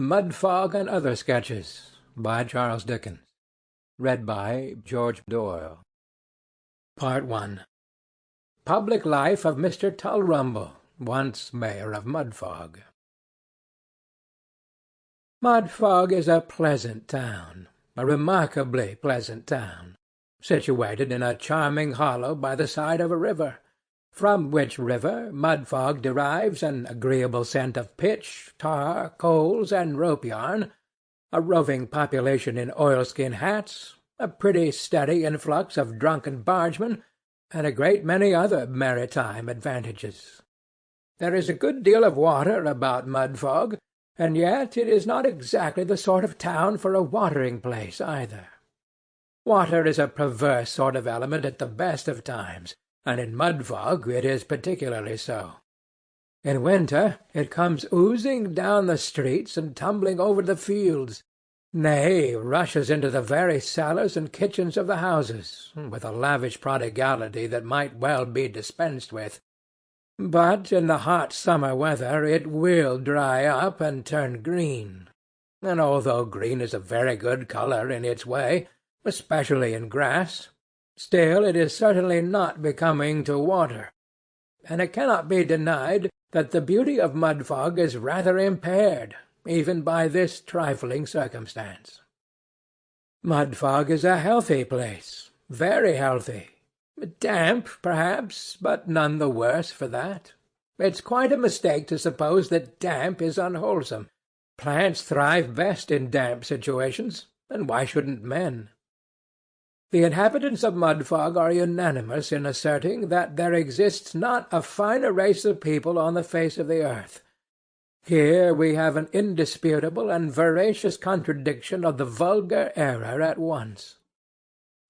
Mudfog and Other Sketches by Charles Dickens. Read by George Doyle. Part 1. Public Life of Mr. Tulrumble, once Mayor of Mudfog. Mudfog is a pleasant town, a remarkably pleasant town, situated in a charming hollow by the side of a river, from which river Mudfog derives an agreeable scent of pitch, tar, coals, and rope-yarn, a roving population in oilskin hats, a pretty steady influx of drunken bargemen, and a great many other maritime advantages. There is a good deal of water about Mudfog, and yet it is not exactly the sort of town for a watering-place either. Water is a perverse sort of element at the best of times, and in Mudfog it is particularly so. In winter it comes oozing down the streets and tumbling over the fields, nay, rushes into the very cellars and kitchens of the houses, with a lavish prodigality that might well be dispensed with. But in the hot summer weather it will dry up and turn green, and although green is a very good colour in its way, especially in grass, still it is certainly not becoming to water, and it cannot be denied that the beauty of Mudfog is rather impaired, even by this trifling circumstance. Mudfog is a healthy place, very healthy. Damp, perhaps, but none the worse for that. It's quite a mistake to suppose that damp is unwholesome. Plants thrive best in damp situations, and why shouldn't men? The inhabitants of Mudfog are unanimous in asserting that there exists not a finer race of people on the face of the earth. Here we have an indisputable and veracious contradiction of the vulgar error at once.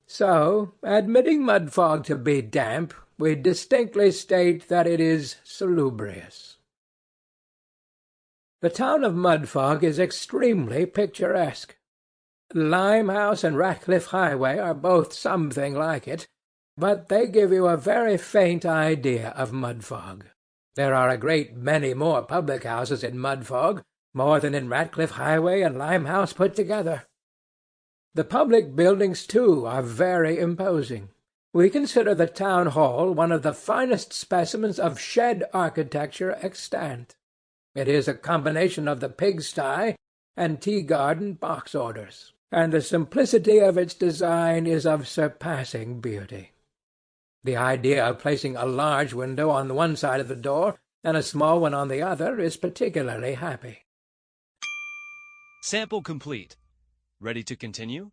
So, admitting Mudfog to be damp, we distinctly state that it is salubrious. The town of Mudfog is extremely picturesque. Limehouse and Ratcliffe Highway are both something like it, but they give you a very faint idea of Mudfog. There are a great many more public-houses in Mudfog, more than in Ratcliffe Highway and Limehouse put together. The public buildings, too, are very imposing. We consider the town hall one of the finest specimens of shed architecture extant. It is a combination of the pigsty and tea-garden box-orders, and the simplicity of its design is of surpassing beauty. The idea of placing a large window on one side of the door and a small one on the other is particularly happy. Sample complete. Ready to continue?